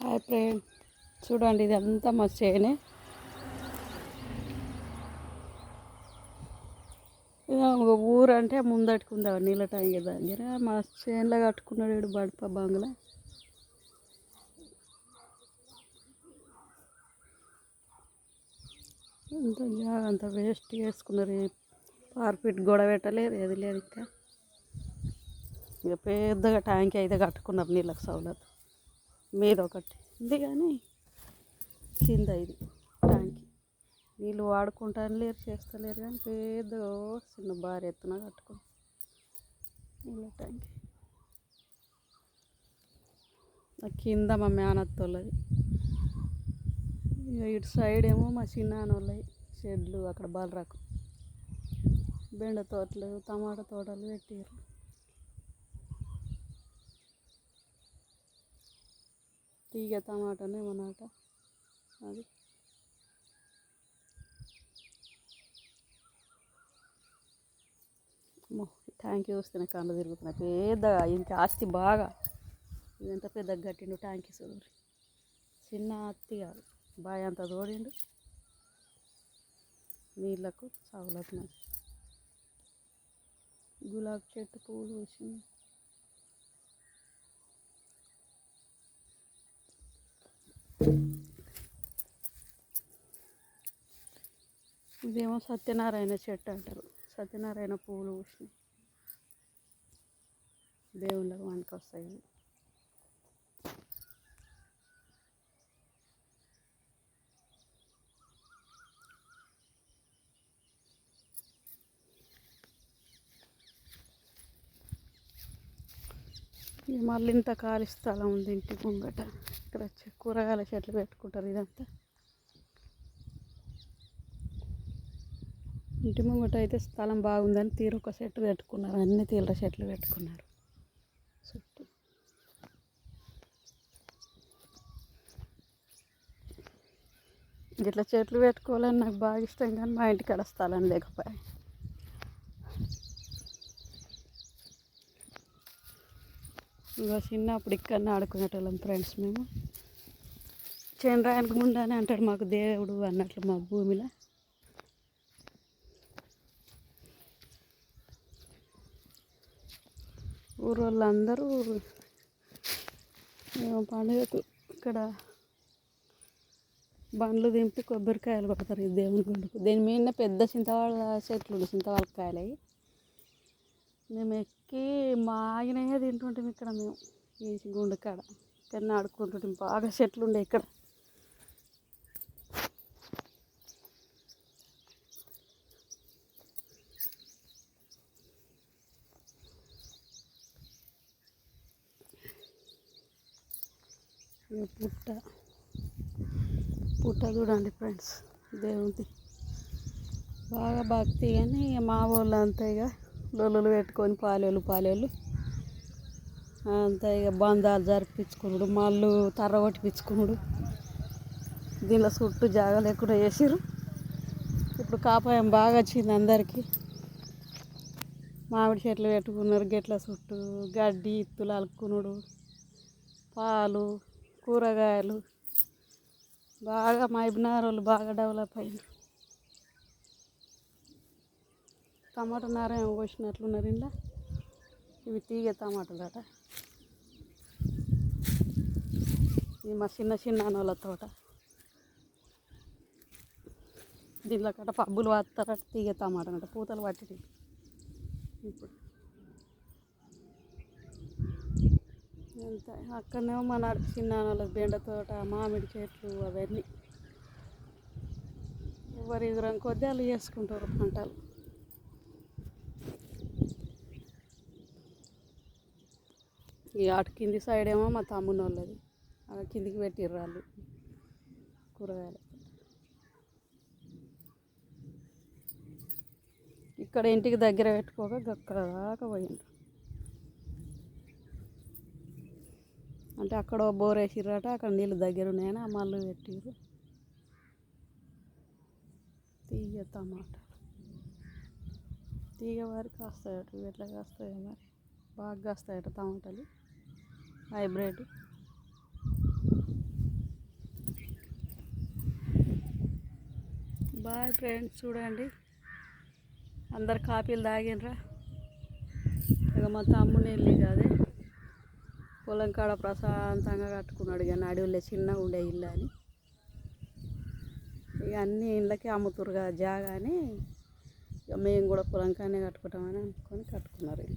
Hi friend, చూడండి ఇదంతా మా చేనే. ఒక ఊరు అంటే ముందట్టుకుందా నీళ్ళ ట్యాంక్ దగ్గర మా చేనులో కట్టుకున్నాడు వీడు బడప బంగ్లా. అంత వేస్ట్ చేసుకున్నారు. పార్పిట్ గొడవ పెట్టలేరు, ఏది లేదు. ఇక పెద్దగా ట్యాంక్ అయితే కట్టుకున్నారు నీళ్ళకి సౌలత్ మీద ఒకటి ఉంది, కానీ కింద ఇది ట్యాంక్ నీళ్ళు వాడుకుంటాను లేరు, చేస్తలేరు. కానీ పెద్దగా చిన్న భారీ ఎత్తున కట్టుకున్నాం నీళ్ళ ట్యాంక్. కింద మా మేనత్తోళ్ళది, ఇక ఇటు సైడ్ ఏమో మా చిన్నాన్నోళ్ళవి షెడ్లు. అక్కడ బాలరాకు బెండ తోటలు, టమాటా తోటలు పెట్టారు. తీగ టమాటానే ఏమన్నట అది. ట్యాంక్ చూస్తేనే కళ్ళు తిరుగుతున్నాయి. పెద్దగా ఇంకా ఆస్తి బాగా ఎంత పెద్దగా కట్టిండు ట్యాంక్. చూడు, చిన్న ఆస్తి కాదు, బాయ్ అంత తోడిండు. నీళ్ళకు సౌలతున్నది. గులాబీ చెట్టు పువ్వులు వచ్చింది. ఇదేమో సత్యనారాయణ చెట్టు అంటారు. సత్యనారాయణ పువ్వులు పూసినాయి, దేవుళ్ళకు మనకు వస్తాయి. మళ్ళీ ఇంత ఖాళీ స్థలం ఉంది ఇంటి ముంగట. ఇక్కడ కూరగాయల చెట్లు పెట్టుకుంటారు. ఇదంతా ఇంటి ముంగట అయితే స్థలం బాగుందని తీరొక చెట్టు పెట్టుకున్నారు. అన్ని తీర చెట్లు పెట్టుకున్నారు చుట్టూ. ఇట్లా చెట్లు పెట్టుకోవాలని నాకు బాగా ఇష్టం, కానీ మా ఇంటికాడ స్థలం లేకపోయా. ఇంకా చిన్నప్పుడు ఇక్కడనే ఆడుకునేటోళ్ళం ఫ్రెండ్స్ మేము. చంద్రాయనకు ముందని అంటాడు మాకు దేవుడు అన్నట్లు మా భూమిలో. ఊరోళ్ళందరూ పండుగకు ఇక్కడ బండ్లు దింపి కొబ్బరికాయలు కొడతారు ఈ దేవుని గుండుకు. దీని మీద పెద్ద చింతవాళ్ళ చెట్లు, చింతవాళ్ళ కాయలు అవి. మేము ఎక్కి మా ఆయనయే తింటుంటాం ఇక్కడ. మేము ఈ గుండు కాడ ఇక్కడ ఆడుకుంటుంటాం. బాగా చెట్లు ఉండే ఇక్కడ. పుట్ట చూడండి ఫ్రెండ్స్, దేవుడి బాగా భక్తి. కానీ మా వాళ్ళు అంతా ఇక లొల్లులు పెట్టుకొని పాలేళ్ళు అంతా ఇక బంధాలు జరిపించుకున్నాడు, మళ్ళు తర్ర కొట్టిపించుకున్నాడు. దీనిలో చుట్టూ జాగా లేకుండా చేసిర్రు. ఇప్పుడు కాపాయం బాగా వచ్చింది అందరికీ. మామిడి చెట్లు పెట్టుకున్నారు, గెట్ల చుట్టూ గడ్డి ఇత్తులు అలుక్కున్నాడు, పాలు, కూరగాయలు. బాగా మా ఇబ్నార్ వాళ్ళు బాగా డెవలప్ అయ్యారు. టమాటా నారేమో పోసినట్లున్నారు ఇంట్లో. ఇవి తీగ టమాటాలు అట. ఇది మా చిన్న వాళ్ళ తోట. దీనిలో కట్ట పబ్బులు పడతారట. తీగ టమాటా అంట, పూతలు పట్టి. ఇప్పుడు ఎంత అక్కడనేమో మన చిన్న బెండ తోట, మామిడి చెట్లు అవన్నీ. ఎవరి ఎదురం కొద్దీ వాళ్ళు చేసుకుంటారు పంటలు. ఈ అటు కింది సైడ్ ఏమో మా తమ్ముని వాళ్ళది, అక్కడ కిందికి పెట్టిర్రు వాళ్ళు కూరగాయలు. ఇక్కడ ఇంటికి దగ్గర పెట్టుకోక అక్కడ దాకా పోయిండ్రు. అంటే అక్కడ బోర్ వేసిర్రట, అక్కడ నీళ్ళు దగ్గర ఉన్నాయని ఆ మళ్ళు పెట్టిర్రు. తీగ టమాటా తీగ వరకు కాస్తాయట. ఎట్లా కాస్తాయో మరి, బాగా కాస్తాయట టమాటాలు హైబ్రిడ్. బాయ్ ఫ్రెండ్స్, చూడండి అందరు కాపీలు తాగినరా. ఇక మా తమ్ముని ఇల్లు కాదే, పొలం కాడ ప్రశాంతంగా కట్టుకున్నాడు. ఇక అడవుల్లో చిన్నగా ఉండే ఇల్లు అని ఇక అన్ని ఇళ్ళకి అమ్ముతురుగా జాగా అని, ఇక మేము కూడా పొలం కాడనే కట్టుకుంటామని అనుకొని కట్టుకున్నారు.